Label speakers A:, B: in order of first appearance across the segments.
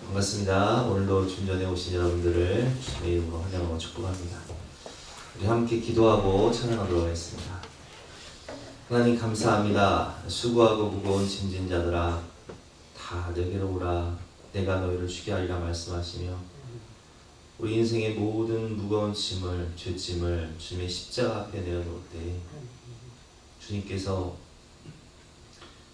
A: 반갑습니다. 오늘도 준전에 오신 여러분들을 주님의 이름으로 환영하고 축복합니다. 우리 함께 기도하고 찬양하도록 하겠습니다. 하나님 감사합니다. 수고하고 무거운 짐진 자들아 다 내게로 오라. 내가 너희를 쉬게 하리라 말씀하시며 우리 인생의 모든 무거운 짐을, 죄짐을 주님의 십자가 앞에 내어놓을 때 주님께서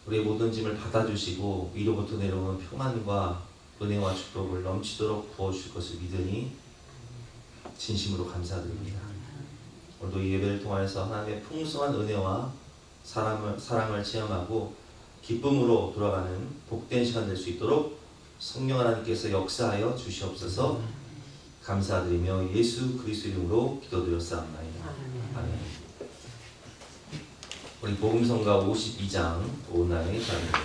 A: 우리의 모든 짐을 받아주시고 위로부터 내려오는 평안과 은혜와 축복을 넘치도록 부어주실 것을 믿으니 진심으로 감사드립니다. 오늘도 이 예배를 통하여서 하나님의 풍성한 은혜와 사랑을 체험하고 기쁨으로 돌아가는 복된 시간 될 수 있도록 성령 하나님께서 역사하여 주시옵소서. 감사드리며 예수 그리스도 이름으로 기도드렸사옵나이다. 아멘. 우리 복음성가 52장 오나의 자입니다.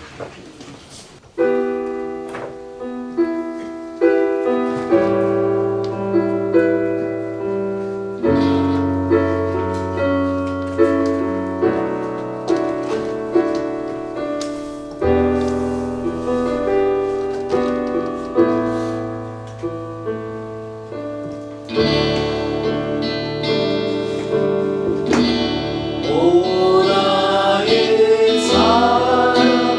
B: 오나의 사랑으로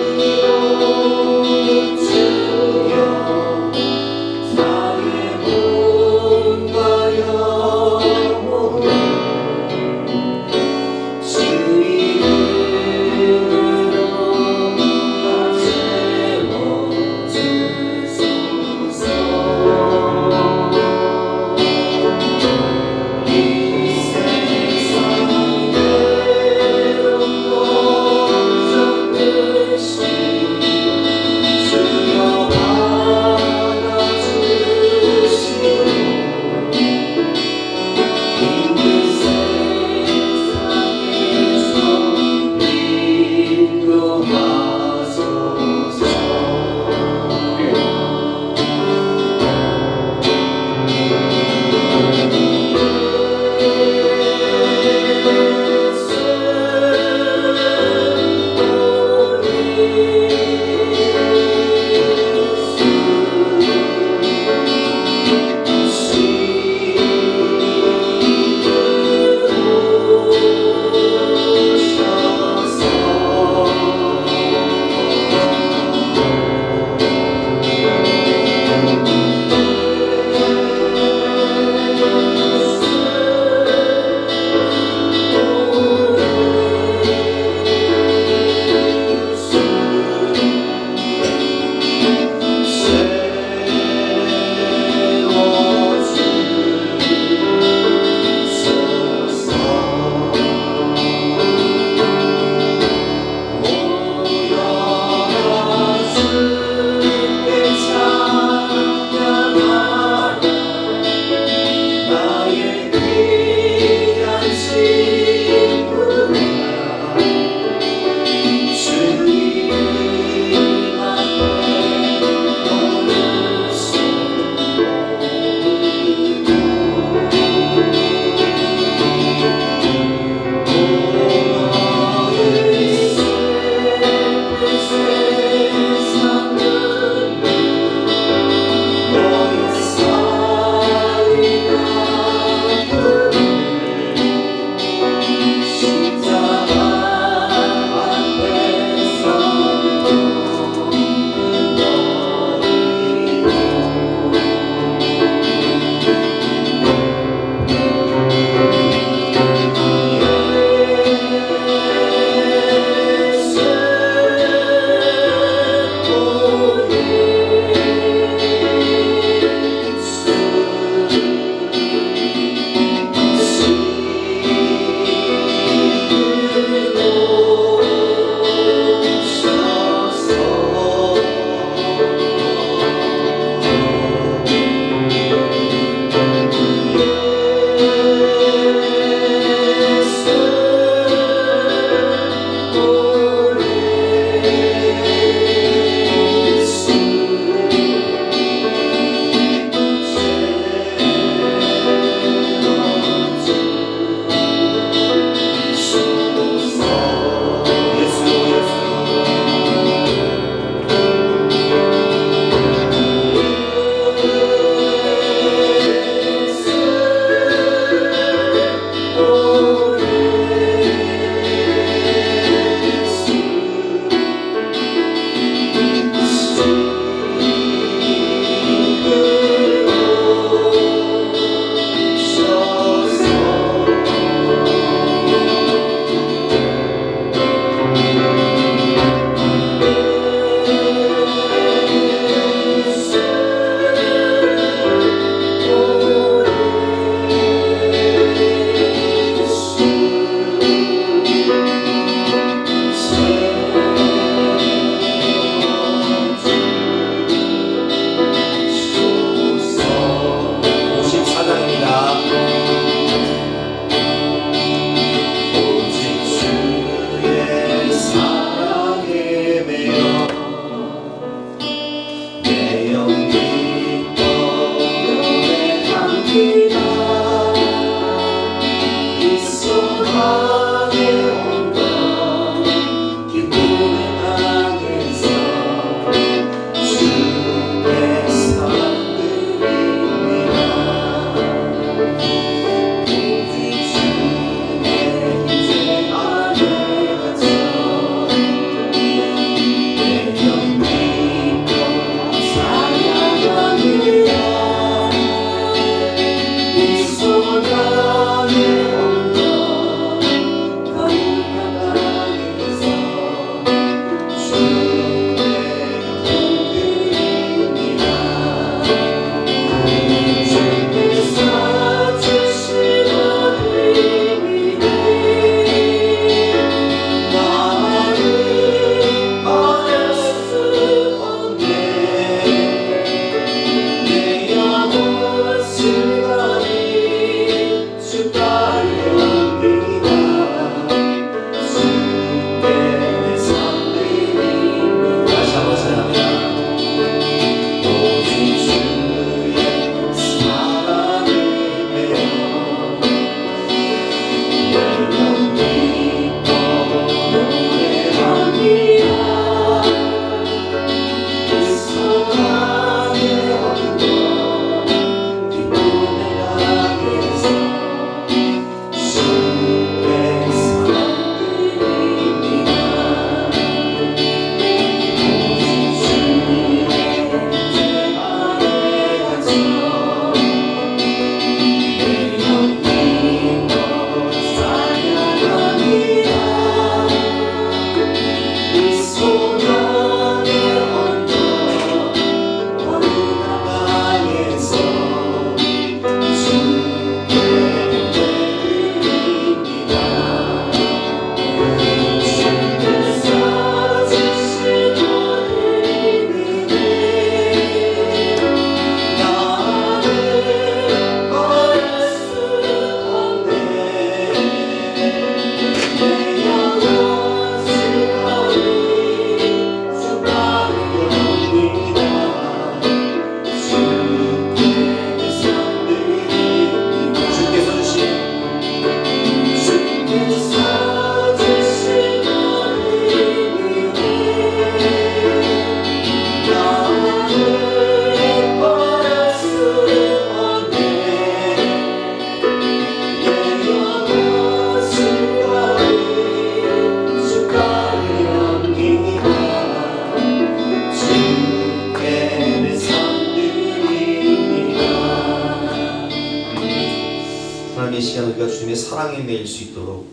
A: 시간 우리가 주님의 사랑에 매일 수 있도록,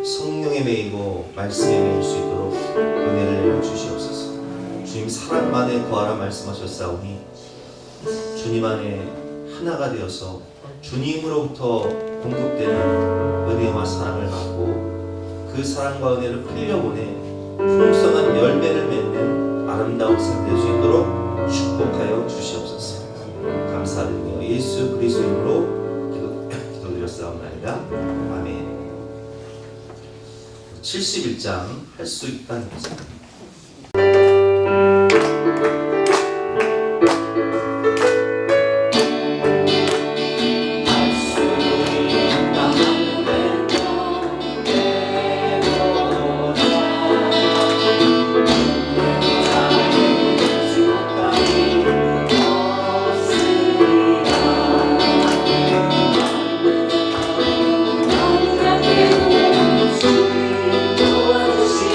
A: 성령에 매이고 말씀에 매일 수 있도록 은혜를 주시옵소서. 주님 사랑 안에 거하라 말씀하셨사오니 주님 안에 하나가 되어서 주님으로부터 공급되는 은혜와 사랑을 받고 그 사랑과 은혜를 흘려보내 풍성한 열매를 맺는 아름다운 삶 될 수 있도록 축복하여 주시옵소서. 감사드리며 예수 그리스도 이름으로 기도드렸사옵나이다. 아멘. 71장 할 수 있다는 것입니다.
B: 도와주시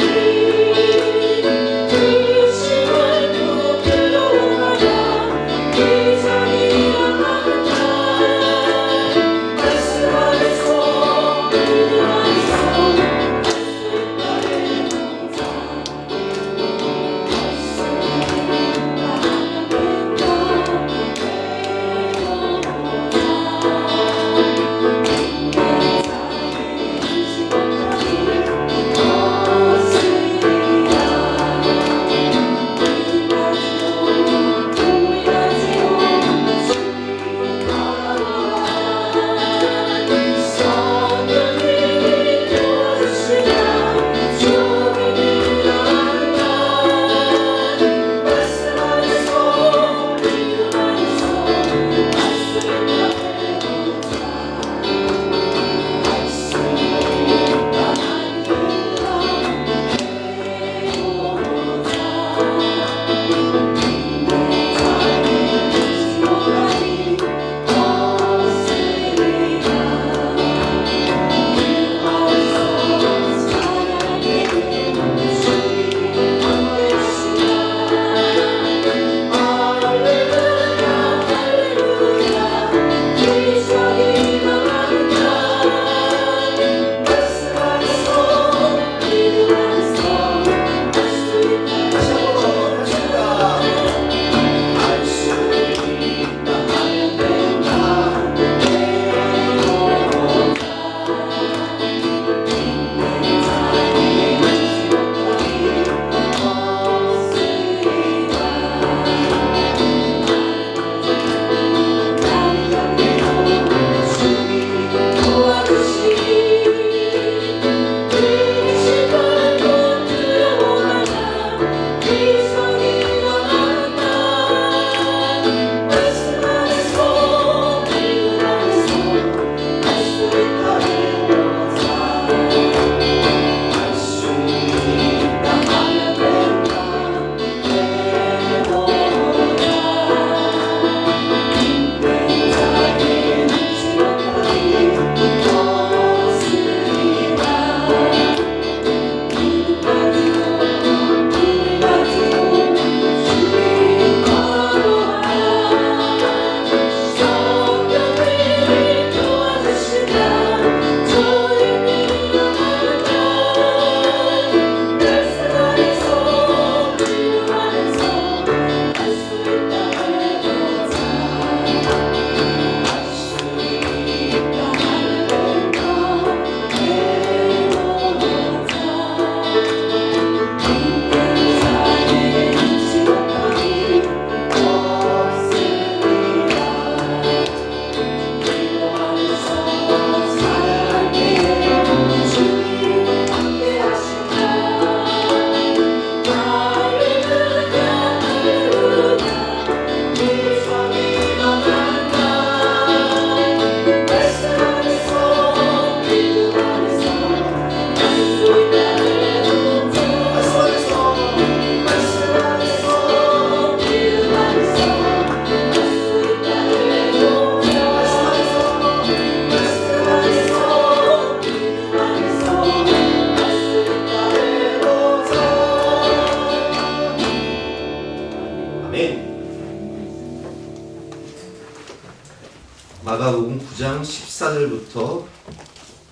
A: 마가복음 9장 14절부터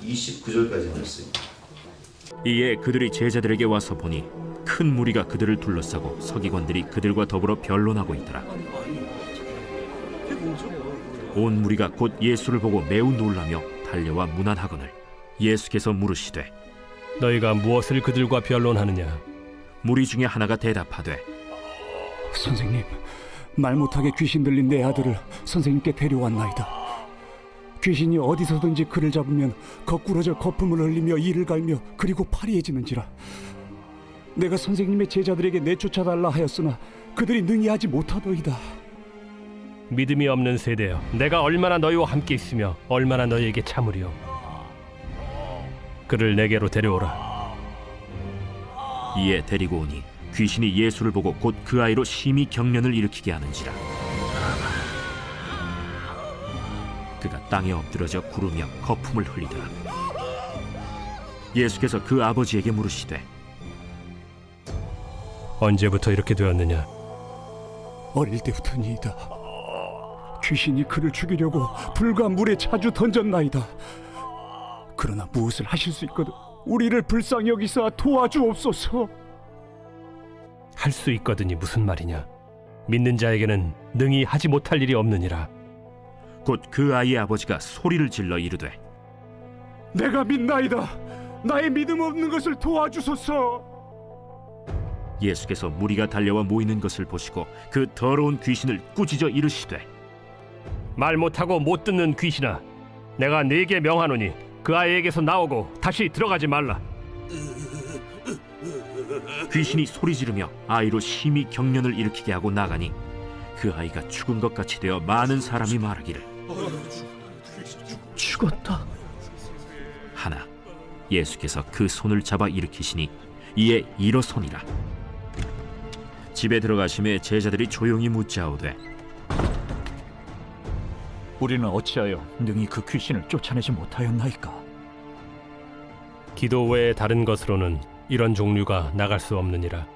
A: 29절까지 말씀입니다.
B: 이에 그들이 제자들에게 와서 보니 큰 무리가 그들을 둘러싸고 서기관들이 그들과 더불어 변론하고 있더라. 온 무리가 곧 예수를 보고 매우 놀라며 달려와 문안하거늘 예수께서 물으시되
C: 너희가 무엇을 그들과 변론하느냐?
B: 무리 중에 하나가 대답하되
D: 선생님, 말 못하게 귀신 들린 내 아들을 선생님께 데려왔나이다. 귀신이 어디서든지 그를 잡으면 거꾸러져 거품을 흘리며 이를 갈며 그리고 파리해지는지라. 내가 선생님의 제자들에게 내쫓아달라 하였으나 그들이 능히 하지 못하더이다.
C: 믿음이 없는 세대여, 내가 얼마나 너희와 함께 있으며 얼마나 너희에게 참으리요. 그를 내게로 데려오라.
B: 이에 데리고 오니 귀신이 예수를 보고 곧 그 아이로 심히 경련을 일으키게 하는지라. 그가 땅에 엎드러져 구르며 거품을 흘리더라. 예수께서 그 아버지에게 물으시되
C: 언제부터 이렇게 되었느냐?
D: 어릴 때부터니이다. 귀신이 그를 죽이려고 불과 물에 자주 던졌나이다. 그러나 무엇을 하실 수 있거든 우리를 불쌍히 여기사 도와주옵소서.
C: 할 수 있거든이 무슨 말이냐? 믿는 자에게는 능히 하지 못할 일이 없느니라.
B: 곧 그 아이의 아버지가 소리를 질러 이르되
D: 내가 믿나이다. 나의 믿음 없는 것을 도와주소서.
B: 예수께서 무리가 달려와 모이는 것을 보시고 그 더러운 귀신을 꾸짖어 이르시되
C: 말 못하고 못 듣는 귀신아, 내가 네게 명하노니 그 아이에게서 나오고 다시 들어가지 말라.
B: 귀신이 소리 지르며 아이로 심히 경련을 일으키게 하고 나가니 그 아이가 죽은 것 같이 되어 많은 사람이 말하기를
D: 죽었다.
B: 하나 예수께서 그 손을 잡아 일으키시니 이에 일어서니라. 집에 들어가심에 제자들이 조용히 묻자오되
D: 우리는 어찌하여 능히 그 귀신을 쫓아내지 못하였나이까?
C: 기도 외에 다른 것으로는 이런 종류가 나갈 수 없느니라.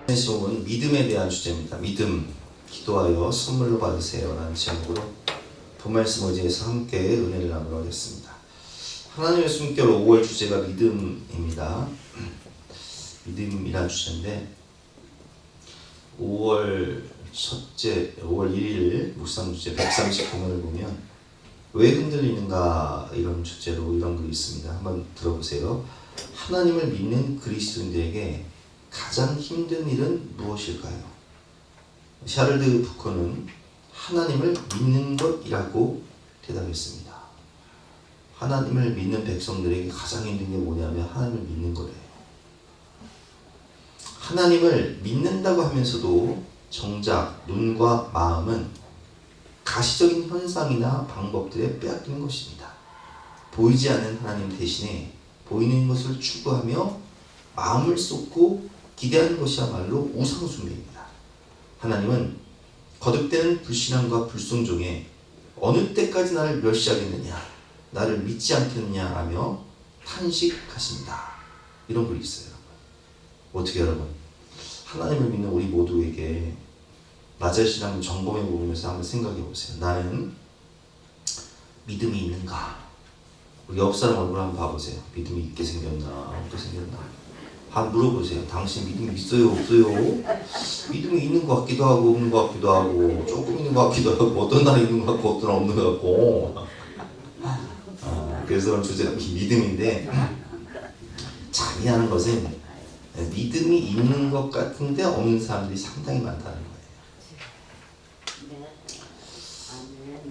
A: 제목은 믿음에 대한 주제입니다. 믿음, 기도하여 선물로 받으세요 라는 제목으로 본 말씀 의지해서 함께 은혜를 나누러 하겠습니다. 하나님의 숨결 5월 주제가 믿음입니다. 믿음이라는 주제인데 5월 1일 묵상 주제 139번을 보면 왜 흔들리는가 이런 주제로 이런 글이 있습니다. 한번 들어보세요. 하나님을 믿는 그리스도인들에게 가장 힘든 일은 무엇일까요? 샤를드 부커는 하나님을 믿는 것이라고 대답했습니다. 하나님을 믿는 백성들에게 가장 힘든 게 뭐냐면 하나님을 믿는 거래요. 하나님을 믿는다고 하면서도 정작 눈과 마음은 가시적인 현상이나 방법들에 빼앗기는 것입니다. 보이지 않는 하나님 대신에 보이는 것을 추구하며 마음을 쏟고 기대하는 것이야말로 우상숭배입니다. 하나님은 거듭되는 불신앙과 불순종에 어느 때까지 나를 멸시하겠느냐, 나를 믿지 않겠느냐 하며 탄식하십니다. 이런 글이 있어요. 어떻게 여러분, 하나님을 믿는 우리 모두에게 나 자신을 한번 점검해 보면서 한번 생각해 보세요. 나는 믿음이 있는가? 우리 옆 사람 얼굴 한번 봐보세요. 믿음이 있게 생겼나 없게 생겼나 한번 물어보세요. 당신 믿음이 있어요 없어요? 믿음이 있는 것 같기도 하고 없는 것 같기도 하고 조금 있는 것 같기도 하고 어떤 날은 있는 것 같고 어떤 날은 없는 것 같고 그래서 오늘 주제가 믿음인데 잔인한 것은 믿음이 있는 것 같은데 없는 사람들이 상당히 많다는 거예요.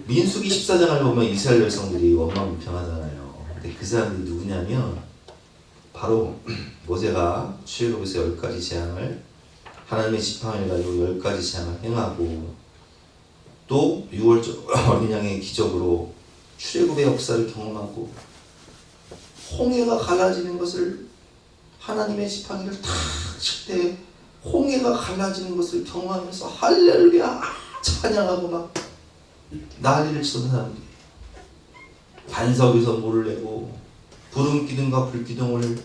A: 민수기 14장을 보면 이스라엘 백성들이 원망불평하잖아요. 근데 그 사람들이 누구냐면 바로 모세가 출애굽에서 10가지 재앙을 하나님의 지팡이를 가지고 10가지 재앙을 행하고 또 6월절 어린 양의 기적으로 출애굽의 역사를 경험하고 홍해가 갈라지는 것을 하나님의 지팡이를 탁 칠 때 홍해가 갈라지는 것을 경험하면서 할렐루야 찬양하고 막 난리를 치던 사람들이 반석에서 물을 내고 구름 기둥과 불 기둥을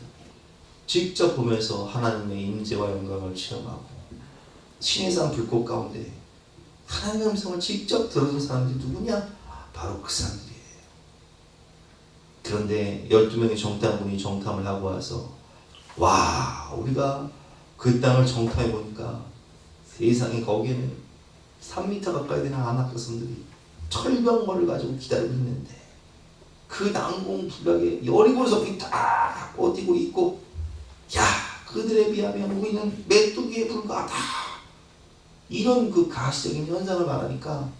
A: 직접 보면서 하나님의 임재와 영광을 체험하고 신의 산 불꽃 가운데 하나님의 음성을 직접 들어준 사람들이 누구냐? 바로 그 사람들이에요. 그런데 12명의 정탐꾼이 정탐을 하고 와서 와, 우리가 그 땅을 정탐해 보니까 세상에 거기에는 3m 가까이 되는 아낙 자손들이 철병거를 가지고 기다리고 있는데 그 난공불락에 여리고석이 딱 버티고 있고, 야, 그들에 비하면 우리는 메뚜기에 불과하다. 이런 그 가시적인 현상을 말하니까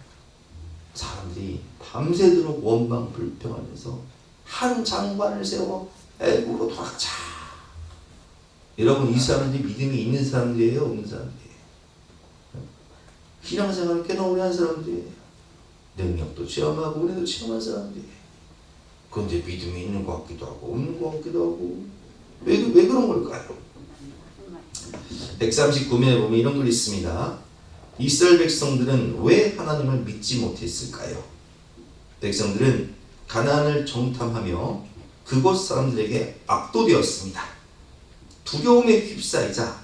A: 사람들이 밤새도록 원망불평하면서 한 장관을 세워 애굽으로 돌아가자. 여러분, 이 사람들이 믿음이 있는 사람들이에요, 없는 사람들이에요? 신앙생활을 꽤나 오래 한 사람들이에요. 능력도 체험하고 은혜도 체험한 사람들이에요. 그런데 믿음이 있는 것 같기도 하고 없는 것 같기도 하고 왜 그런 걸까요? 139면에 보면 이런 글이 있습니다. 이스라엘 백성들은 왜 하나님을 믿지 못했을까요? 백성들은 가나안을 정탐하며 그곳 사람들에게 압도되었습니다. 두려움에 휩싸이자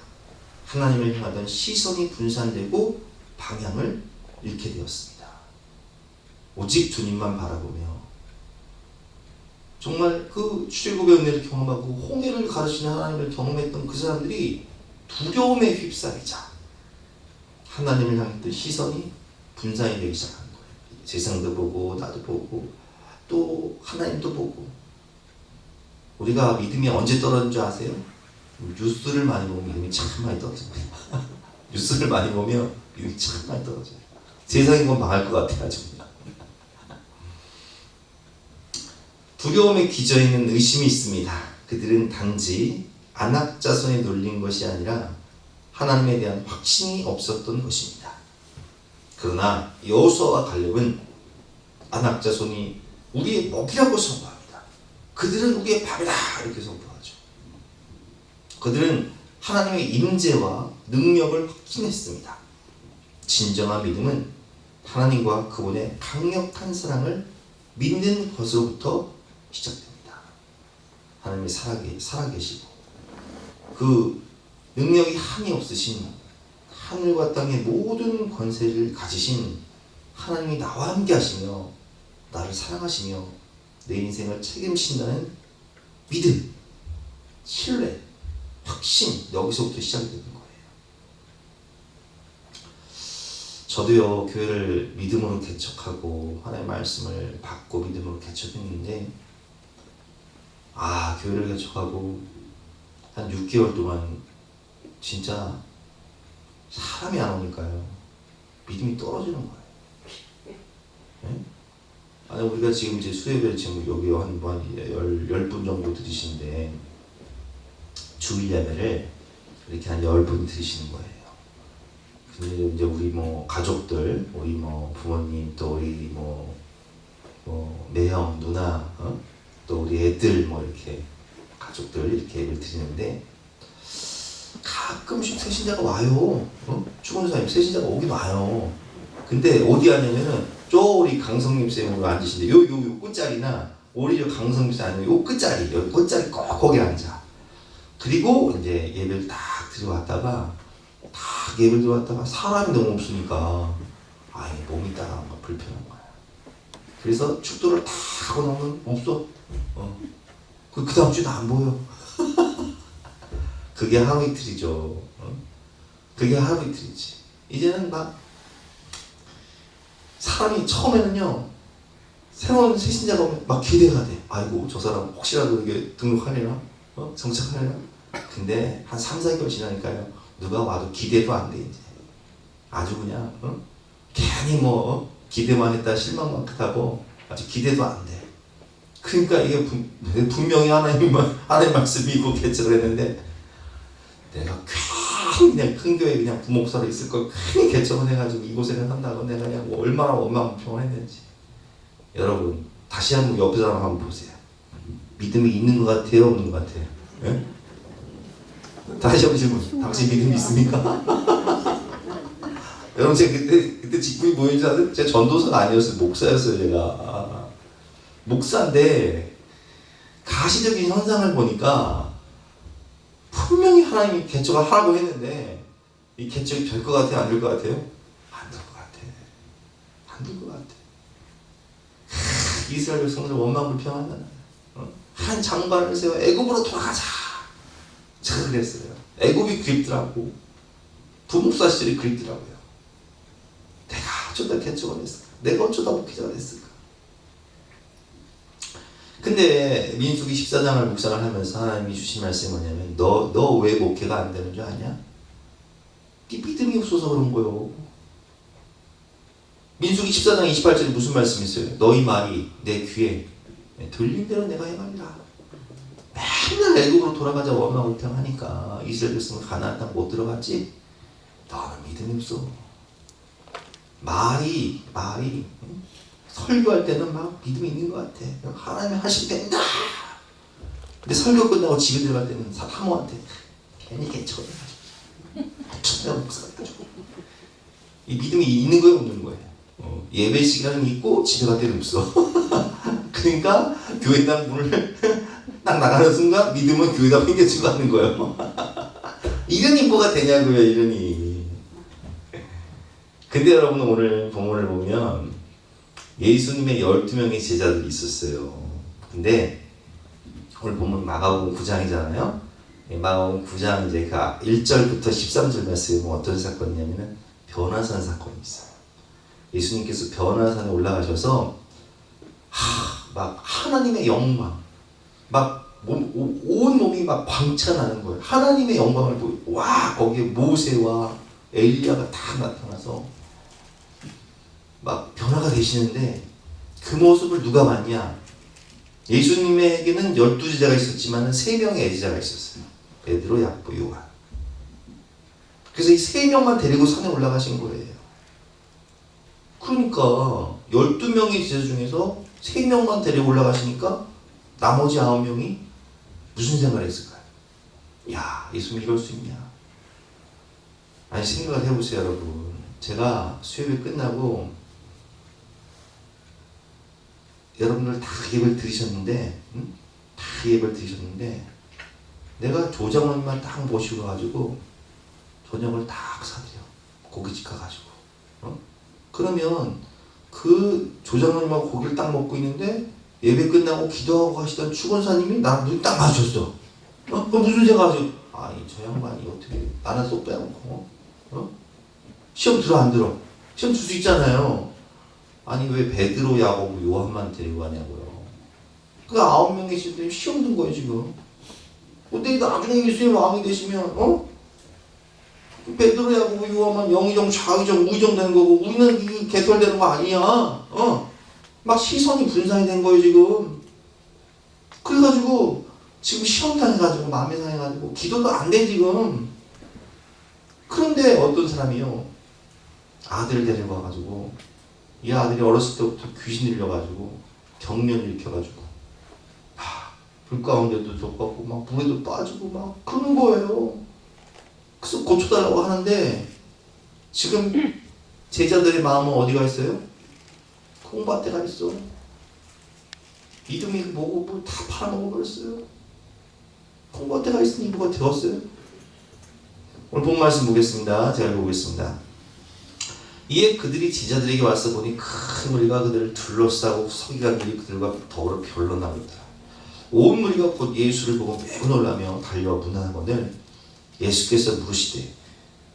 A: 하나님을 향하던 시선이 분산되고 방향을 잃게 되었습니다. 오직 주님만 바라보며 정말 그 출애굽의 은혜를 경험하고 홍해를 가르치는 하나님을 경험했던 그 사람들이 두려움에 휩싸이자 하나님을 향했던 시선이 분산이 되기 시작한 거예요. 세상도 보고 나도 보고 또 하나님도 보고. 우리가 믿음이 언제 떨어진 줄 아세요? 뉴스를 많이 보면 믿음이 참 많이 떨어집니다. 뉴스를 많이 보면 믿음이 참 많이 떨어져요. 세상이 뭐 망할 것 같아요, 아주. 두려움에 기저 있는 의심이 있습니다. 그들은 단지 아낙 자손에 놀린 것이 아니라 하나님에 대한 확신이 없었던 것입니다. 그러나 여호수아와 갈렙은 아낙 자손이 우리의 먹이라고 선포합니다. 그들은 우리의 밥이다 이렇게 선포하죠. 그들은 하나님의 임재와 능력을 확신했습니다. 진정한 믿음은 하나님과 그분의 강력한 사랑을 믿는 것으로부터 시작됩니다. 하나님이 살아계시고 그 능력이 한이 없으신 하늘과 땅의 모든 권세를 가지신 하나님이 나와 함께 하시며 나를 사랑하시며 내 인생을 책임진다는 믿음, 신뢰, 확신, 여기서부터 시작이 되는 거예요. 저도요, 교회를 믿음으로 개척하고 하나님의 말씀을 받고 믿음으로 개척했는데 교회를 개척하고 한 6개월 동안 진짜 사람이 안 오니까요, 믿음이 떨어지는 거예요. 네? 아니, 우리가 지금 이제 수요일에 지금 여기 한 10분 정도 들으시는데 주일 예배를 이렇게 한 10분 들으시는 거예요. 근데 이제 우리 뭐 가족들, 우리 뭐 부모님, 또 우리 뭐 매형, 누나, 또 우리 애들 뭐 이렇게 가족들 이렇게 예배를 드리는데 가끔씩 새신자가 와요. 축원사님 새신자가 오긴 와요. 근데 어디 앉냐면은 저 우리 강성님 쌤으로 앉으신데 요 끝자리나 우리 저 강성님 쌤 아니면 요 끝자리, 여기 끝자리 꼭 거기 앉아. 그리고 이제 예배를 딱 들어왔다가 예배를 들어왔다가 사람이 너무 없으니까 몸이 따라온 거 불편한 거야. 그래서 축도를 다 하고 나면 없어. 그 다음 주도 안 보여. 그게 하루 이틀이죠. 그게 하루 이틀이지. 이제는 막 사람이 처음에는요, 새로운 새신자가 오면 막 기대가 돼. 아이고, 저 사람 혹시라도 이게 등록하려나? 정착하려나? 근데 한 3, 4개월 지나니까요, 누가 와도 기대도 안 돼, 이제. 아주 그냥, 괜히 기대만 했다 실망만 하고 아주 기대도 안 돼. 그러니까 이게 분명히 하나님 말씀이고 개척을 했는데, 내가 그냥 큰 교회 그냥 부목사로 있을 걸 괜히 개척을 해가지고 이곳에는 한다고 내가 그냥 얼마나 원망불평을 했는지. 여러분, 다시 한번 옆에 사람 한번 보세요. 믿음이 있는 것 같아요, 없는 것 같아요? 예? 다시 한번 질문. 당신 믿음이 있습니까? 여러분, 제가 그때 직분이 뭐였는지 아세요? 제가 전도사가 아니었어요. 목사였어요, 제가. 목사인데 가시적인 현상을 보니까 분명히 하나님이 개척을 하라고 했는데 이 개척이 될 것 같아요? 안 될 것 같아요? 안 될 것 같아. 부른 것 같아. 이스라엘 백성들 원망불평하잖아요. 한 장관을 세워 애굽으로 돌아가자. 제가 그랬어요. 애굽이 그립더라고. 부목사 시절이 그립더라고요. 내가 어쩌다 개척을 했을까? 내가 어쩌다 목회자가 됐을까? 근데 민수기 14장을 묵상을 하면서 하나님이 주신 말씀이 뭐냐면 너 왜 목회가 안 되는 줄 아냐? 네 믿음이 없어서 그런 거요. 민수기 14장 28절에 무슨 말씀이 있어요? 너희 말이 내 귀에 들린 대로 내가 행하리라. 맨날 애굽으로 돌아가자 원망불평하니까 이스라엘 백성은 가나안 땅 못 들어갔지? 너는 믿음이 없어. 말이 설교할 때는 막 믿음이 있는 것 같아. 하나님이 하시면 된다. 근데 설교 끝나고 집에 들어갈 때는 사모한테 괜히 개척해가지고 천대가 목사가지고 이 믿음이 있는 거예요, 없는 거예요? 예배 시간은 있고 집에 갈 때는 없어. 그러니까 교회당 문을 딱 나가는 순간 믿음은 교회당 팽개치고 가는 거예요. 이런 인보가 되냐고요, 이러니. 근데 여러분 오늘 본문을 보면 예수님의 12명의 제자들이 있었어요. 근데 오늘 보면 마가복음 9장이잖아요. 마가복음 9장 이제 그 1절부터 13절 말씀에 보면 어떤 사건이냐면은 변화산 사건이 있어요. 예수님께서 변화산에 올라가셔서 막 하나님의 영광, 막 온 몸이 막 광채나는 거예요. 하나님의 영광을 보고 와 거기에 모세와 엘리야가 다 나타나서 막 변화가 되시는데 그 모습을 누가 봤냐? 예수님에게는 12제자가 있었지만 3명의 제자가 있었어요. 베드로, 야고보, 요한. 그래서 이 3명만 데리고 산에 올라가신 거예요. 그러니까 12명의 제자 중에서 3명만 데리고 올라가시니까 나머지 9명이 무슨 생각을 했을까요? 야, 예수님 이럴 수 있냐? 아니 생각을 해보세요, 여러분. 제가 수요일 끝나고 여러분들 다 예배를 들으셨는데, 다 예배를 들으셨는데, 내가 조장원만 딱 모시고 가지고 저녁을 딱 사드려. 고깃집 가가지고. 그러면 그 조장원님하고 고기를 딱 먹고 있는데 예배 끝나고 기도하고 가시던 축원사님이 나랑 눈이 딱 마주쳤어. 그 무슨 생각하지? 아니 저 양반이 어떻게 나는 쏙 빼놓고 시험 들어 안 들어? 시험 줄 수 있잖아요. 아니 왜 베드로, 야고보, 요한만 데리고 가냐고요. 그 9명이 지금 시험 든 거예요 지금. 근데 나중에 예수님 왕이 되시면 베드로, 야고보, 요한만 영의정, 좌의정, 우의정 되는 거고 우리는 이 개털되는 거 아니야. 막 시선이 분산이 된 거예요 지금. 그래가지고 지금 시험 당해가지고 마음에 상해가지고 기도도 안 돼 지금. 그런데 어떤 사람이요 아들을 데리고 와가지고 이 아들이 어렸을 때부터 귀신 들려가지고 경련을 일으켜가지고 불 가운데도 젖갖고 막 물에도 빠지고 막 그런 거예요. 그래서 고쳐달라고 하는데 지금 제자들의 마음은 어디가 있어요? 콩밭에 가 있어. 믿음이 뭐고 뭐 다 팔아먹어버렸어요. 콩밭에 가 있으니 뭐가 되었어요? 오늘 본 말씀 보겠습니다. 제가 읽어보겠습니다. 이에 그들이 제자들에게 와서 보니 큰 무리가 그들을 둘러싸고 서기관들이 그들과 더불어 변론하고 있더라. 온 무리가 곧 예수를 보고 매우 놀라며 달려와 문안하거늘 예수께서 물으시되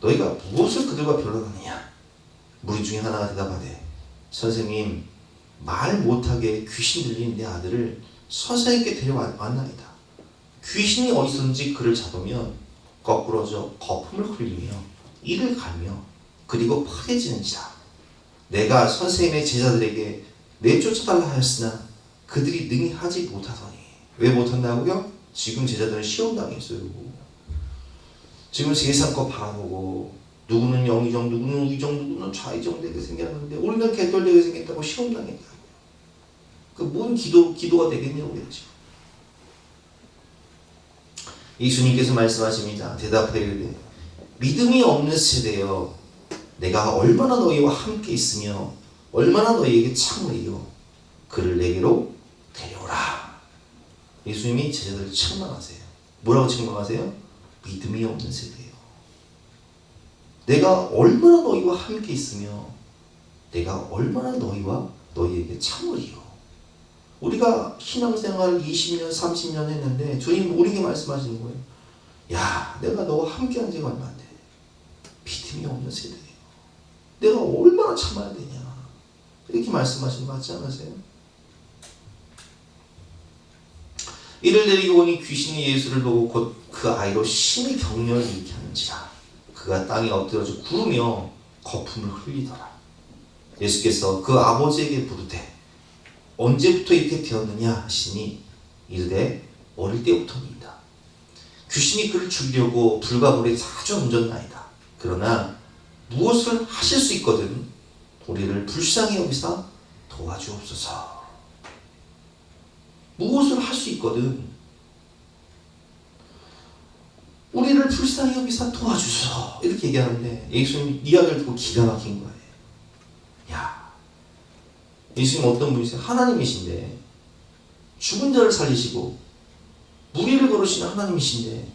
A: 너희가 무엇을 그들과 변론하느냐? 무리 중에 하나가 대답하되 선생님 말 못하게 귀신 들린 내 아들을 선생님께 데려왔나이다. 귀신이 어디서든지 그를 잡으면 거꾸러져 거품을 흘리며 이를 갈며 그리고 파래지는지라. 내가 선생님의 제자들에게 내쫓아달라 하였으나 그들이 능히 하지 못하더니. 왜 못한다고요? 지금 제자들은 시험당했어요. 지금 세상 거 바라보고 누구는 영의정, 누구는 우의정, 누구는 좌의정 되게 생겼는데 우리는 개떨되게 생겼다고 시험당했다고. 그 뭔 기도가 되겠냐고 그랬죠. 예수님께서 말씀하십니다. 대답하여 이르되 믿음이 없는 세대여 내가 얼마나 너희와 함께 있으며 얼마나 너희에게 참으리요 그를 내게로 데려오라. 예수님이 제자들을 책망하세요. 뭐라고 책망하세요? 믿음이 없는 세대요. 내가 얼마나 너희와 함께 있으며 내가 얼마나 너희와 너희에게 참으리요. 우리가 신앙생활 20년 30년 했는데 주님 우리에게 말씀하시는 거예요. 야, 내가 너와 함께한 지가 얼마 안 돼. 믿음이 없는 세대예요. 내가 얼마나 참아야 되냐. 이렇게 말씀하시는 거 같지 않으세요? 이를 데리고 오니 귀신이 예수를 보고 곧 그 아이로 심히 격려를 일으켜 하는지라. 그가 땅에 엎드려져 구르며 거품을 흘리더라. 예수께서 그 아버지에게 부르되 언제부터 이렇게 되었느냐 하시니 이르되 어릴 때부터니이다. 귀신이 그를 죽이려고 불과 물에 자주 얹었나이다. 그러나 무엇을 하실 수 있거든 우리를 불쌍히 여기사 도와주옵소서. 무엇을 할 수 있거든 우리를 불쌍히 여기사 도와주소서. 이렇게 얘기하는데 예수님 이야기를 듣고 기가 막힌 거예요. 야, 예수님 어떤 분이세요? 하나님이신데 죽은 자를 살리시고 무리를 걸으시는 하나님이신데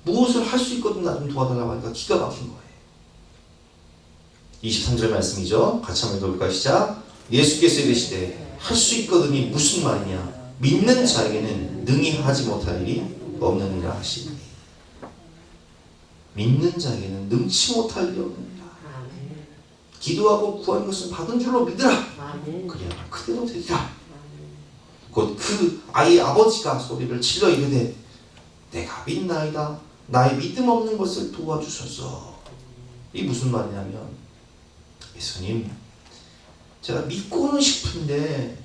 A: 무엇을 할 수 있거든 나 좀 도와달라고 하니까 기가 막힌 거예요. 23절 말씀이죠. 같이 한번 읽어볼까요? 시작. 예수께서 이르시되 할 수 있거든이 무슨 말이냐. 믿는 자에게는 능히 하지 못할 일이 없느니라 하시니. 믿는 자에게는 능치 못할 일이 없느니라. 기도하고 구하는 것은 받은 줄로 믿으라. 그리하면 그대로 되리라. 곧 그 아이의 아버지가 소리를 질러 이르되 내가 믿나이다. 나의 믿음 없는 것을 도와주소서. 이 무슨 말이냐면 예수님 제가 믿고는 싶은데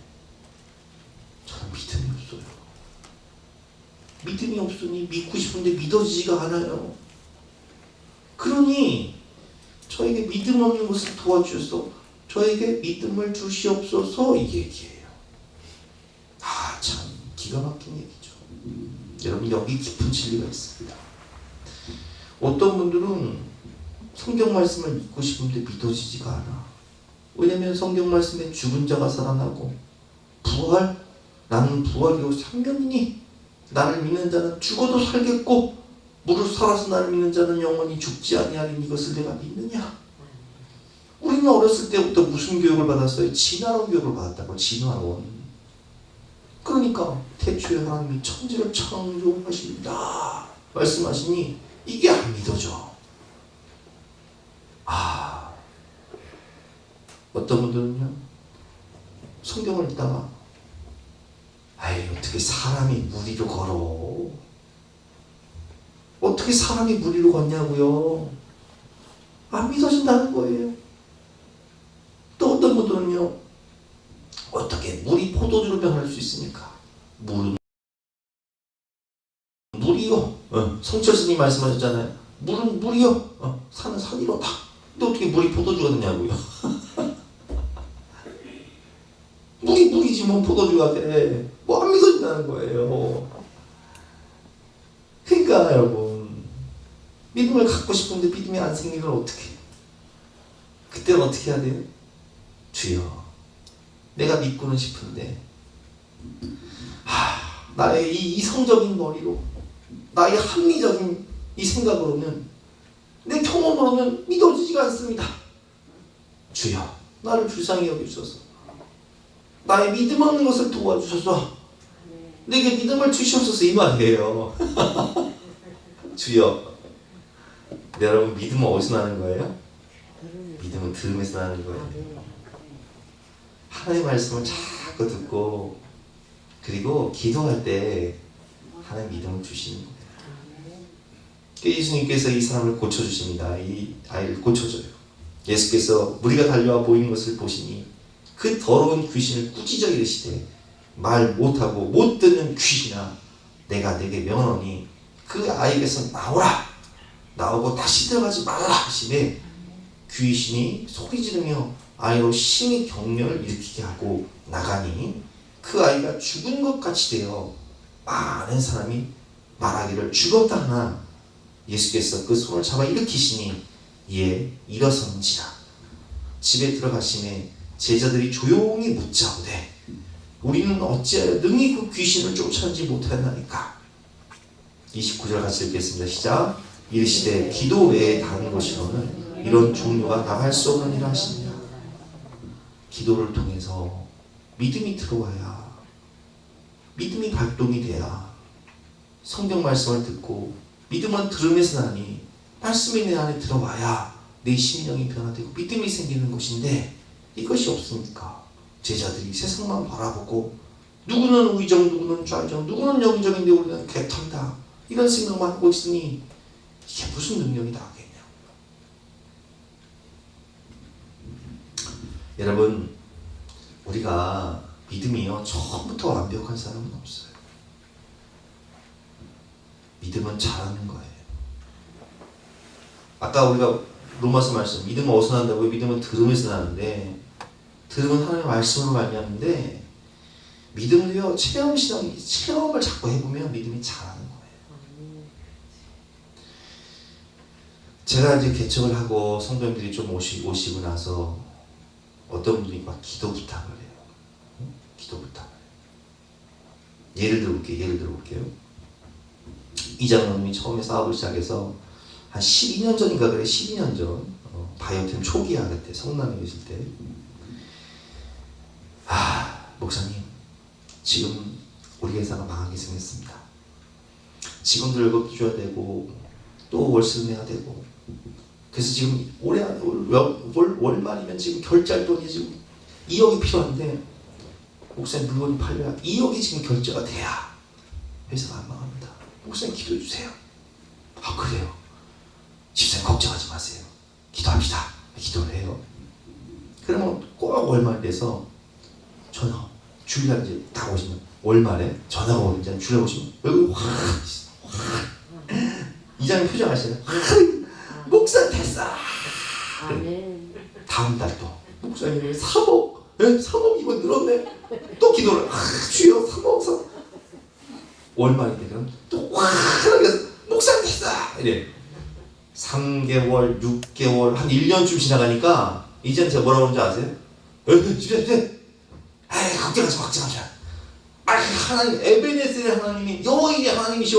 A: 저는 믿음이 없어요. 믿음이 없으니 믿고 싶은데 믿어지지가 않아요. 그러니 저에게 믿음 없는 것을 도와주셔서 저에게 믿음을 주시옵소서. 이 얘기예요. 아, 참 기가 막힌 얘기죠. 여러분 여기 깊은 진리가 있습니다. 어떤 분들은 성경 말씀을 믿고 싶은데 믿어지지가 않아. 왜냐하면 성경 말씀에 죽은 자가 살아나고 부활, 나는 부활이요 생명이니 나를 믿는 자는 죽어도 살겠고 무릇 살아서 나를 믿는 자는 영원히 죽지 아니하리니 이것을 내가 믿느냐. 우리는 어렸을 때부터 무슨 교육을 받았어요? 진화론 교육을 받았다고. 진화론. 그러니까 태초에 하나님이 천지를 창조하십니다 말씀하시니 이게 안 믿어져. 아, 어떤 분들은요 성경을 읽다가 아이 어떻게 사람이 무리로 걸어. 어떻게 사람이 무리로 걷냐고요. 안 믿어진다는 거예요. 또 어떤 분들은요 어떻게 물이 포도주로 변할 수 있습니까? 물은 물이요. 성철 스님이 말씀하셨잖아요. 물은 물이요. 산은 산이로다. 근데 어떻게 물이 포도주가 되냐고요. 물이 물이지 뭐 포도주가 돼. 뭐 안 믿어진다는 거예요. 그러니까 여러분 믿음을 갖고 싶은데 믿음이 안 생기면 어떻게 해요? 그때는 어떻게 해야 돼요? 주여 내가 믿고는 싶은데 나의 이 이성적인 머리로 나의 합리적인 이 생각으로는 내 경험으로는 믿어지지가 않습니다. 주여 나를 불쌍히 여기소서. 나의 믿음 없는 것을 도와주소서. 내게 믿음을 주시옵소서. 이 말이에요. 주여. 여러분 믿음은 어디서 나는 거예요? 믿음은 들음에서 나는 거예요. 하나님의 말씀을 자꾸 듣고 그리고 기도할 때 하나님 믿음을 주시는 거예요. 예수님께서 이 사람을 고쳐주십니다. 이 아이를 고쳐줘요. 예수께서 무리가 달려와 보이는 것을 보시니 그 더러운 귀신을 꾸짖어 이르시되 말 못하고 못 듣는 귀신아 내가 내게 명하노니 그 아이에게서 나오라. 나오고 다시 들어가지 말라 하시되 귀신이 소리 지르며 아이로 심히 격려를 일으키게 하고 나가니 그 아이가 죽은 것 같이 되어 많은 사람이 말하기를 죽었다 하나 예수께서 그 손을 잡아 일으키시니 이에 일어선지라. 집에 들어가시매 제자들이 조용히 묻자오되 우리는 어찌하여 능히 그 귀신을 쫓아내지 못하였나이까. 29절 같이 읽겠습니다. 시작. 이르시되 기도 외에 다른 것이로는 이런 종류가 나갈 수 없느니라 하시니라. 기도를 통해서 믿음이 들어와야, 믿음이 발동이 돼야 성경 말씀을 듣고 믿음은 들음에서 나니 말씀이 내 안에 들어와야 내 심령이 변화되고 믿음이 생기는 것인데, 이것이 없으니까 제자들이 세상만 바라보고 누구는 의정, 누구는 좌정, 누구는 영정인데 우리는 개털다, 이런 생각만 하고 있으니 이게 무슨 능력이 나겠냐. 여러분, 우리가 믿음이요, 처음부터 완벽한 사람은 없어요. 믿음은 잘하는 거예요. 아까 우리가 로마서 말씀, 믿음은 어디서 난다고요? 믿음은 들음에서 나는데, 들음은 하나님의 말씀으로 말미암는데, 믿음도요, 체험을 자꾸 해보면 믿음이 잘하는 거예요. 제가 이제 개척을 하고 성도님들이 좀 오시고 나서 어떤 분들이 막 기도 부탁을 해요. 기도 부탁을 해요. 예를 들어볼게요. 이 장로님이 처음에 사업을 시작해서 한 12년 전인가 그래, 12년 전 바이오템 초기야 그때 성남에 계실 때, 목사님, 지금 우리 회사가 망하게 생겼습니다. 직원들 월급도 줘야 되고 또 월세 내야 되고, 그래서 지금 올해 월 말이면 지금 결제할 돈이 지금 2억이 필요한데, 목사님 물건이 팔려야 2억이 지금 결제가 돼야 회사가 안 망합니다. 목사님 기도해 주세요. 그래요. 집사님 걱정하지 마세요. 기도합시다. 기도를 해요. 그러면 꼭 월말 돼서 전화, 주일날 이제 딱 오시면 월말에 전화가 오는지 주일날 오시면 여기 확 이장님 표정 아시나요? 목사 됐어. 그래. 다음 달 또 목사님 3억 이거 늘었네. 또 기도를 주여 3억 월말이 되면 또 확 목사 됐어. 이래. 3개월, 6개월, 한 1년쯤 지나가니까 이제는 제가 뭐라고 하는지 아세요? 주제 걱정하지 마. 하나님, 에베네셀의 하나님이 여호와의 하나님이셔.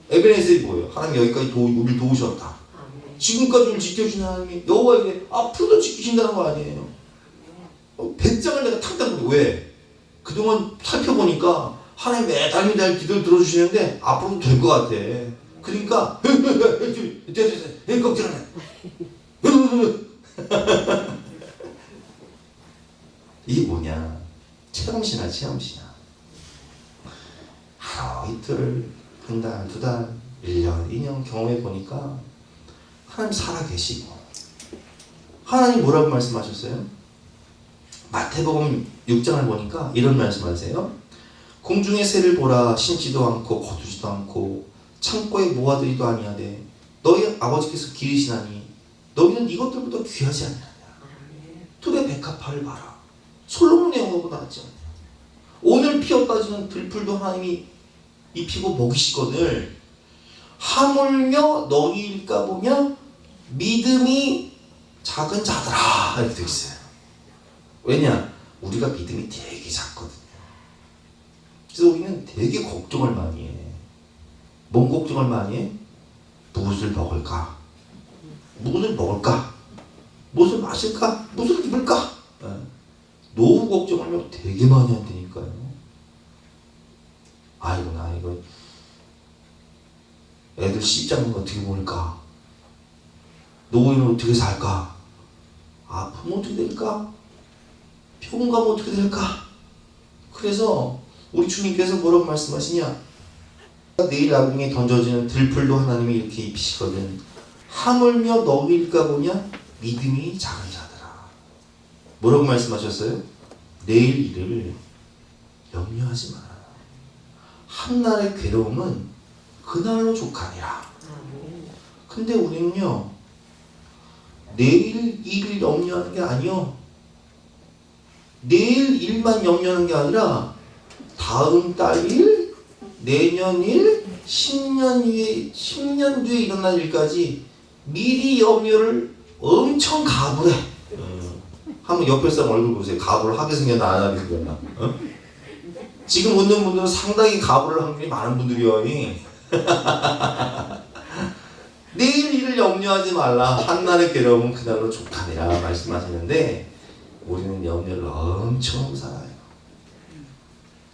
A: 에베네셀이 뭐예요? 하나님 여기까지 우리를 도우셨다. 지금까지 우리를 지켜주신 하나님이 여호와의 앞으로도 지키신다는 거 아니에요. 배짱을 내가 탕탕 부려. 왜? 그동안 살펴보니까 하나님 매달 기도를 들어주시는데 앞으로도 될 것 같아. 그러니까 걱정 안 해. 이게 뭐냐? 체험신화. 하루 이틀, 한 달, 두 달, 1년, 2년 경험해 보니까 하나님 살아계시고, 하나님 뭐라고 말씀하셨어요? 마태복음 6장을 보니까 이런 말씀하세요. 공중의 새를 보라, 심지도 않고 거두지도 않고 창고에 모아들이도 아니하되 너희 아버지께서 기르시나니 너희는 이것들보다 귀하지 아니하냐. 들의 백합화를 봐라. 솔로몬의 영어보다 낫지 않냐. 오늘 피었다지는 들풀도 하나님이 입히고 먹이시거늘 하물며 너희일까 보냐 믿음이 작은 자들아, 이렇게 되어 있어요. 왜냐? 우리가 믿음이 되게 작거든요. 그래서 우리는 되게 걱정을 많이 해. 뭔 걱정을 많이 해? 무엇을 먹을까? 무엇을 먹을까? 무엇을 마실까? 무엇을 입을까? 노후 걱정을 되게 많이 한다니까요. 아이고 나 이거 애들 시집 잡는 거 어떻게 보낼까? 노후에는 어떻게 살까? 아프면 어떻게 될까? 병원 가면 어떻게 될까? 그래서 우리 주님께서 뭐라고 말씀하시냐? 내일 나궁에 던져지는 들풀도 하나님이 이렇게 입히시거든. 하물며 너희일까 보냐 믿음이 작은 자들아. 뭐라고 말씀하셨어요? 내일 일을 염려하지 마라. 한날의 괴로움은 그날로 족하니라. 근데 우리는요, 내일 일을 염려하는 게 아니요, 내일 일만 염려하는 게 아니라 다음 달 일, 내년 일, 10년 뒤에 일어날 일까지 미리 염려를 엄청 가불해. 한번 옆에 사람 얼굴 보세요. 가불을 하게 생겼나 안 하게 생겼나. 지금 웃는 분들은 상당히 가불을 한 분이 많은 분들이요. 내일 일을 염려하지 말라. 한날의 괴로움은 그날로 족하니라 말씀하시는데, 우리는 염려를 엄청 하고 살아요.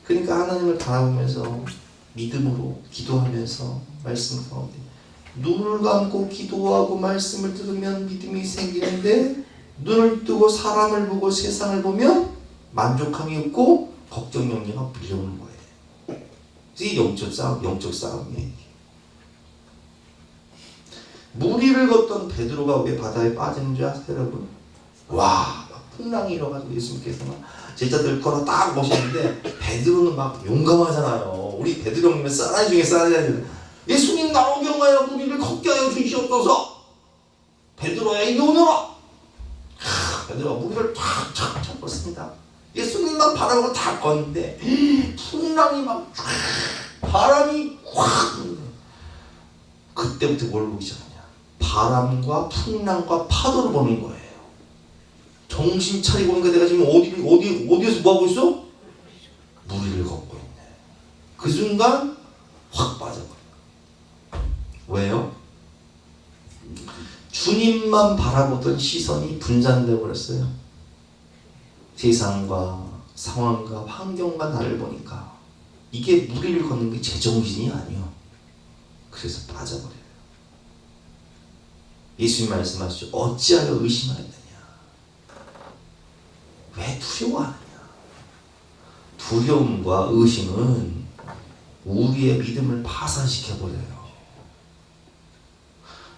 A: 그러니까 하나님을 바라보면서 믿음으로 기도하면서 말씀 가운데 눈을 감고 기도하고 말씀을 들으면 믿음이 생기는데 눈을 뜨고 사람을 보고 세상을 보면 만족함이 없고 걱정 염려가 밀려오는 거예요. 이게 영적 싸움이에요. 무리를 걷던 베드로가 왜 바다에 빠지는 줄 아세요, 여러분? 와, 막 풍랑이 일어가지고 예수님께서 막 제자들 걸어 딱 모시는데 베드로는 막 용감하잖아요. 우리 베드로는 사나이 중에 사나이. 예수님 나오게 하여 무리를 걷게 하여 주시옵소서. 베드로야 이리 오너라. 베드로가 무리를 탁 걷습니다. 예수님만 바라보고 다 걷는데 풍랑이 막 바람이 확. 그때부터 뭘 보기 시작하냐? 바람과 풍랑과 파도를 보는 거예요. 정신 차리고 보니까 내가 지금 어디에서 뭐 하고 있어? 무리를 걷고 있네. 그 순간 확 빠져버려. 왜요? 주님만 바라보던 시선이 분산되어 버렸어요. 세상과 상황과 환경과 나를 보니까 이게 무리를 걷는 게 제정신이 아니요. 그래서 빠져버려요. 예수님 말씀하시죠. 어찌하여 의심하였느냐? 왜 두려워하느냐? 두려움과 의심은 우리의 믿음을 파산시켜버려요.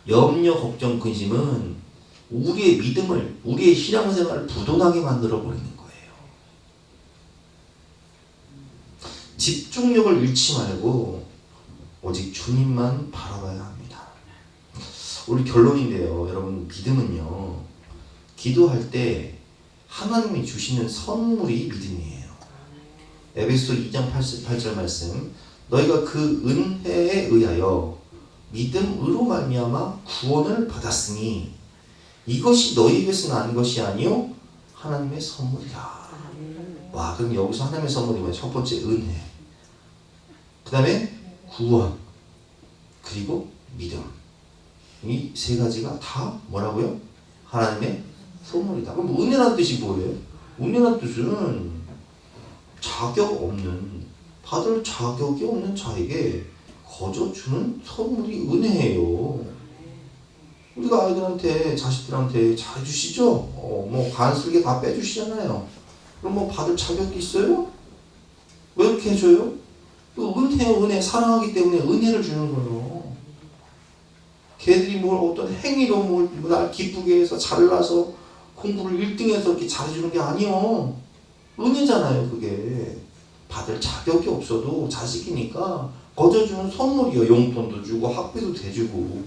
A: 염려, 걱정, 근심은 우리의 믿음을, 우리의 신앙생활을 부도나게 만들어버리는 거예요. 집중력을 잃지 말고 오직 주님만 바라봐야 합니다. 우리 결론인데요. 여러분, 믿음은요, 기도할 때 하나님이 주시는 선물이 믿음이에요. 에베소 2장 8절 말씀, 너희가 그 은혜에 의하여 믿음으로 말미암아 구원을 받았으니 이것이 너희에게서 난 것이 아니요 하나님의 선물이다. 와, 그럼 여기서 하나님의 선물이 뭐예요? 첫 번째 은혜, 그 다음에 구원, 그리고 믿음. 이 세 가지가 다 뭐라고요? 하나님의 선물이다. 그럼 은혜란 뜻이 뭐예요? 은혜란 뜻은 자격 없는, 받을 자격이 없는 자에게 거저 주는 선물이 은혜예요. 우리가 아이들한테, 자식들한테 잘 주시죠? 뭐 간슬게 다 빼주시잖아요. 그럼 뭐 받을 자격이 있어요? 왜 이렇게 해줘요? 은혜, 사랑하기 때문에 은혜를 주는 거예요. 걔들이 뭘 어떤 행위로 날 기쁘게 해서 잘나서 공부를 1등해서 이렇게 잘해주는 게 아니요. 은혜잖아요, 그게. 받을 자격이 없어도 자식이니까 거저 주는 선물이요. 용돈도 주고 학비도 대주고.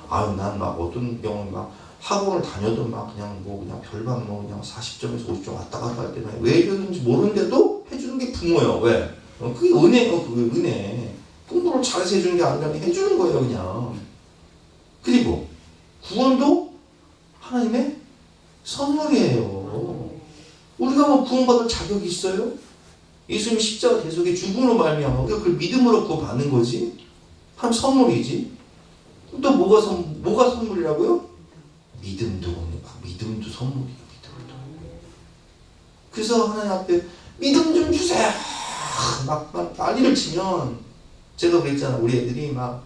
A: 아유, 난 막 어떤 경우는 막 학원을 다녀도 막 그냥 별반 그냥 40점에서 50점 왔다 갔다 할 때는 왜 이러는지 모르는데도 해주는 게 부모예요. 왜? 그게 은혜예요. 그게 은혜. 공부를 잘해서 해주는 게 아니라 해주는 거예요, 그냥. 그리고 구원도 하나님의 선물이에요. 우리가 뭐 구원받을 자격이 있어요? 예수님 십자가 대속의 죽음으로 말미암아 그걸 믿음으로 구원받는 거지. 하나님 선물이지. 또 뭐가 선물이라고요? 믿음도 선물이에요. 믿음도. 그래서 하나님 앞에 믿음 좀 주세요. 막 난리를 치면, 제가 그랬잖아. 우리 애들이 막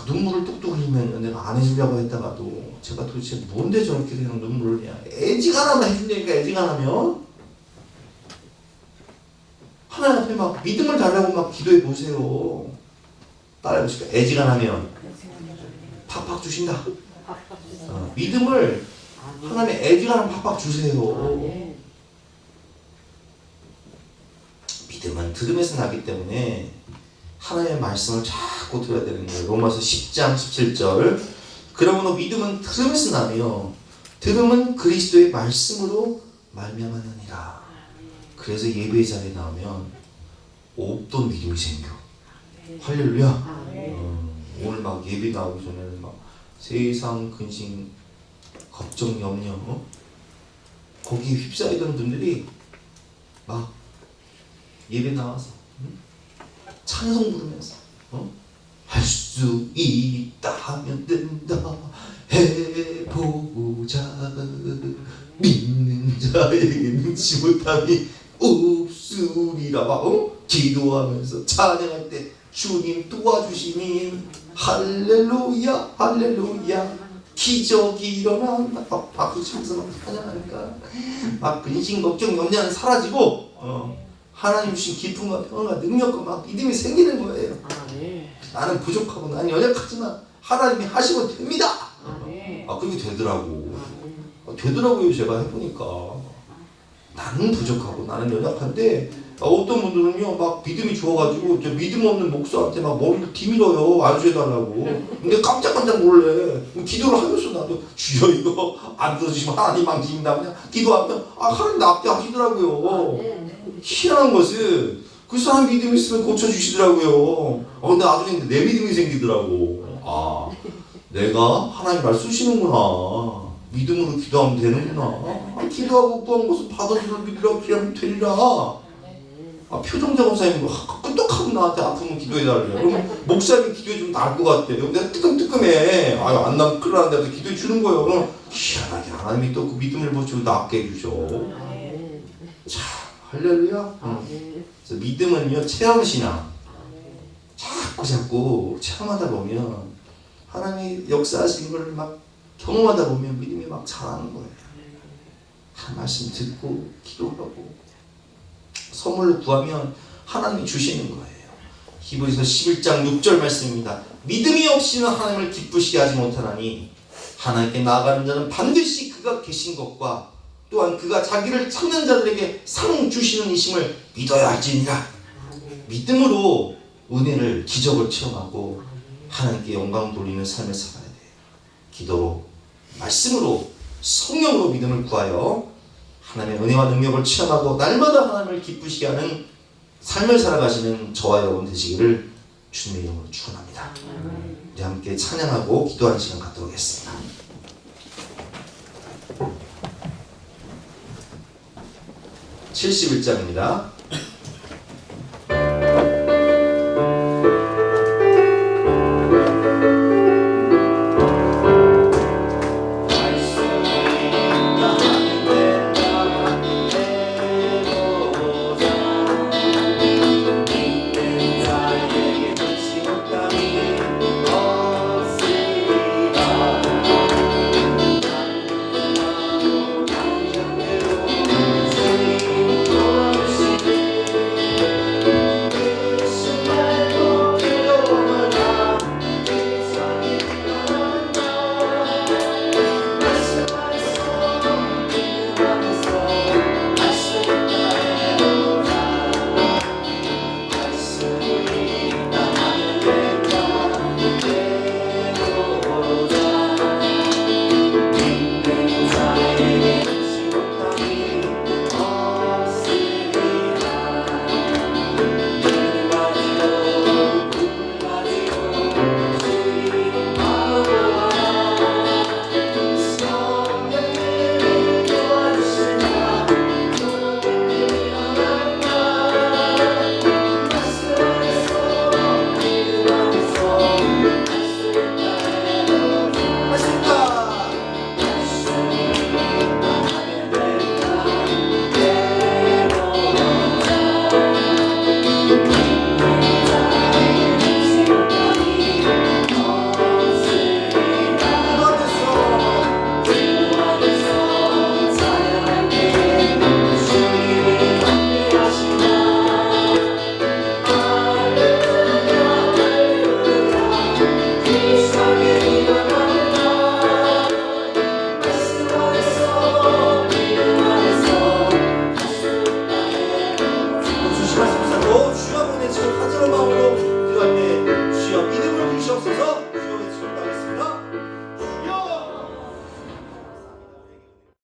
A: 눈물을 뚝뚝 흘리면 내가 안 해주려고 했다가도 제가 도대체 뭔데 저렇게 그냥 눈물을 흘리냐. 애지간하면 해준다니까. 애지간하면 하나님 앞에 막 믿음을 달라고 막 기도해 보세요. 따라해 보실까요? 애지간하면 팍팍 주신다. 믿음을 하나님의 애지간하면 팍팍 주세요. 믿음은 들음에서 나기 때문에 하나님의 말씀을 자꾸 들어야 되는 거예요. 로마서 10장 17절. 그러므로 믿음은 들음에서 나며 들음은 그리스도의 말씀으로 말미암았느니라. 그래서 예배 자리에 나오면 없던 믿음이 생겨. 할렐루야. 오늘 막 예배 나오기 전에는 막 세상 근심, 걱정, 염려, 거기에 휩싸이던 분들이 막 예배 나와서 찬송 부르면서 할 수 있다 하면 된다, 해보자. 믿는 자에게 능치 못함이 없으리라. 기도하면서 찬양할 때 주님 도와주시니 할렐루야 할렐루야 기적이 일어나. 막 박수치면서 막 찬양하니까 막 근심 걱정 염려는 사라지고 하나님 주신 기쁨과 평안과 능력과 막 믿음이 생기는 거예요. 나는 부족하고 나는 연약하지만 하나님이 하시면 됩니다. 그게 되더라고. 되더라고요. 제가 해보니까 나는 부족하고 나는 연약한데 어떤 분들은요 막 믿음이 좋아가지고 저 믿음 없는 목사한테 막 머리를 뒤밀어요. 안수해달라고. 근데 깜짝깜짝 놀래. 기도를 하면서 나도 주여 이거 안 들어주시면 하나님 망치신다. 그냥 기도하면 하나님 나 앞에 하시더라고요. 희한한 것은 그 사람 믿음이 있으면 고쳐주시더라고요. 근데 나중에 내 믿음이 생기더라고. 내가 하나님 날 쓰시는구나. 믿음으로 기도하면 되는구나. 기도하고 구한 것은 받은 줄을 믿으라고 기도하면 되리라. 표정자 목사님 끄떡하고 나한테 아프면 기도해달래요. 그럼 목사님이 기도해주면 나을 것 같아요. 내가 뜨끔뜨끔해. 안 나면 큰일 나는데 기도해 주는 거예요. 그럼 희한하게 하나님이 또 그 믿음을 보시고 낫게 해주죠. 참 할렐루야. 그래서 믿음은요 체험신앙. 자꾸 체험하다 보면 하나님이 역사하신 걸 막 경험하다 보면 믿음이 막 자라는 거예요. 한 말씀 듣고 기도하고 선물로 구하면 하나님이 주시는 거예요. 히브리서 11장 6절 말씀입니다. 믿음이 없이는 하나님을 기쁘시게 하지 못하나니 하나님께 나아가는 자는 반드시 그가 계신 것과 또한 그가 자기를 찾는 자들에게 상 주시는 이심을 믿어야 할지니라. 믿음으로 은혜를 기적을 체험하고 하나님께 영광 돌리는 삶을 살아야 돼요. 기도로 말씀으로 성령으로 믿음을 구하여 하나님의 은혜와 능력을 체험하고 날마다 하나님을 기쁘시게 하는 삶을 살아가시는 저와 여러분 되시기를 주님의 이름으로 축원합니다. 우리 함께 찬양하고 기도하는 시간 갖도록 하겠습니다. 71장입니다.